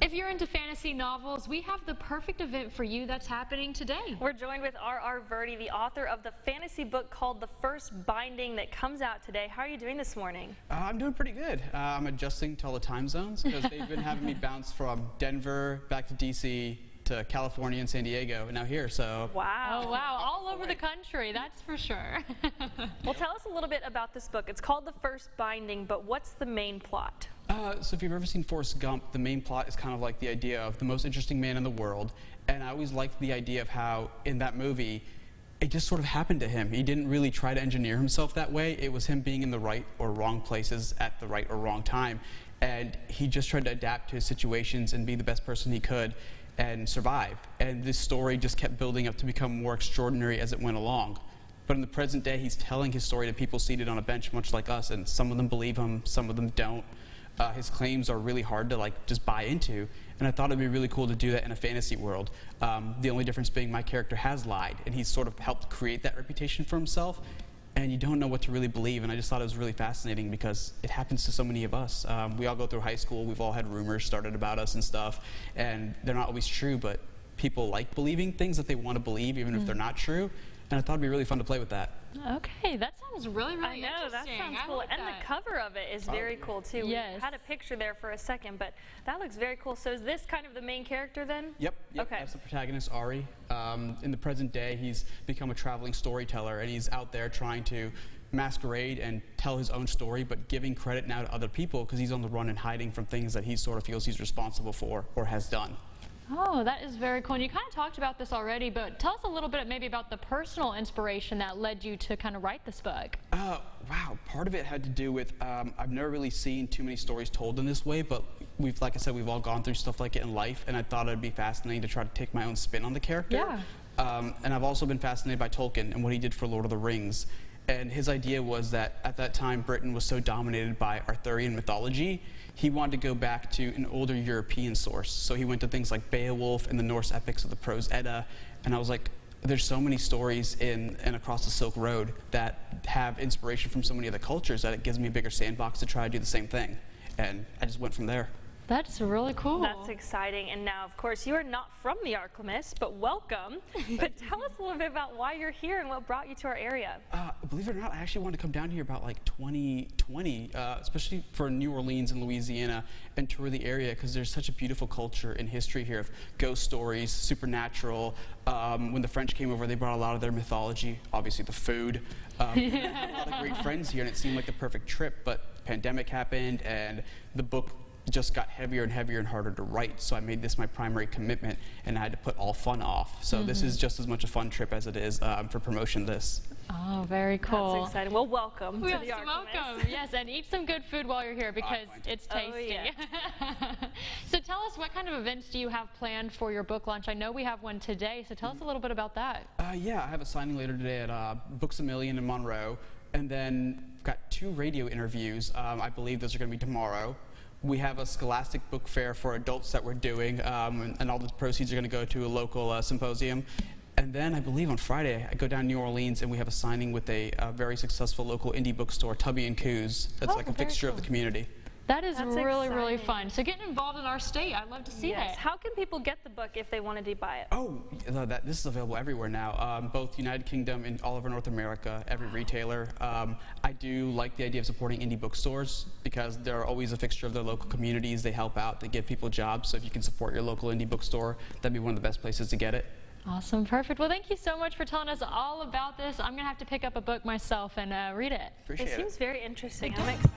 If you're into fantasy novels, we have the perfect event for you that's happening today. We're joined with R.R. Verdi, the author of the fantasy book called The First Binding that comes out today. How are you doing this morning? I'm doing pretty good. I'm adjusting to all the time zones because they've been having me bounce from Denver back to DC to California and San Diego, and now here, so. Wow. Oh, wow. All over the country, that's for sure. Well, tell us a little bit about this book. It's called The First Binding, but what's the main plot? So if you've ever seen Forrest Gump, the main plot is kind of like the idea of the most interesting man in the world, and I always liked the idea of how, in that movie, it just sort of happened to him. He didn't really try to engineer himself that way. It was him being in the right or wrong places at the right or wrong time, and he just tried to adapt to his situations and be the best person he could and survive. And this story just kept building up to become more extraordinary as it went along. But in the present day, he's telling his story to people seated on a bench much like us, and some of them believe him, some of them don't. His claims are really hard to just buy into, and I thought it'd be really cool to do that in a fantasy world. The only difference being my character has lied, and he's sort of helped create that reputation for himself, and you don't know what to really believe, and I just thought it was really fascinating because it happens to so many of us. We all go through high school, we've all had rumors started about us and stuff, and they're not always true, but people like believing things that they want to believe even if they're not true, and I thought it'd be really fun to play with that. Okay, that sounds really interesting. I know, that sounds cool. Like and that. the cover of it is very cool, too. Yes. We had a picture there for a second, but that looks very cool. So is this kind of the main character then? Yep. Okay. That's the protagonist, Ari. In the present day, he's become a traveling storyteller, and he's out there trying to masquerade and tell his own story, but giving credit now to other people because he's on the run and hiding from things that he sort of feels he's responsible for or has done. Oh, that is very cool. And you kind of talked about this already, but tell us a little bit maybe about the personal inspiration that led you to kind of write this book. Wow, part of it had to do with, I've never really seen too many stories told in this way, but like I said, we've all gone through stuff like it in life, and I thought it'd be fascinating to try to take my own spin on the character. Yeah. And I've also been fascinated by Tolkien and what he did for Lord of the Rings. And his idea was that at that time, Britain was so dominated by Arthurian mythology, he wanted to go back to an older European source. So he went to things like Beowulf and the Norse epics of the Prose Edda. And I was like, there's so many stories in and across the Silk Road that have inspiration from so many other cultures that it gives me a bigger sandbox to try to do the same thing. And I just went from there. That's really cool. That's exciting. And now, of course, you are not from the Arklamis, but welcome. But tell us a little bit about why you're here and what brought you to our area. Believe it or not, I actually wanted to come down here about like 2020, especially for New Orleans and Louisiana, and tour the area because there's such a beautiful culture and history here of ghost stories, supernatural. When the French came over, they brought a lot of their mythology, obviously the food. We had a lot of great friends here, and it seemed like the perfect trip, but the pandemic happened, and the book just got heavier and heavier and harder to write, so I made this my primary commitment, and I had to put all fun off. So this is just as much a fun trip as it is for promotion this. Oh, very cool. That's exciting. Well, welcome to the Arklamis. Welcome. Yes, and eat some good food while you're here because it's tasty. Oh, yeah. So tell us, what kind of events do you have planned for your book launch? I know we have one today, so tell us a little bit about that. Yeah, I have a signing later today at Books A Million in Monroe, and then I've got 2 radio interviews. I believe those are going to be tomorrow. We have a Scholastic book fair for adults that we're doing, and all the proceeds are going to go to a local symposium. And then I believe on Friday I go down to New Orleans and we have a signing with a very successful local indie bookstore, Tubby & Coos. That's like a fixture of the community. That is really fun. So getting involved in our state, I'd love to see it. How can people get the book if they wanted to buy it? Oh, this is available everywhere now, both United Kingdom and all over North America, every retailer. I do like the idea of supporting indie bookstores because they're always a fixture of their local communities. They help out, they give people jobs, so if you can support your local indie bookstore, that'd be one of the best places to get it. Awesome, perfect. Well, thank you so much for telling us all about this. I'm going to have to pick up a book myself and read it. Appreciate it. It seems very interesting. I'm excited.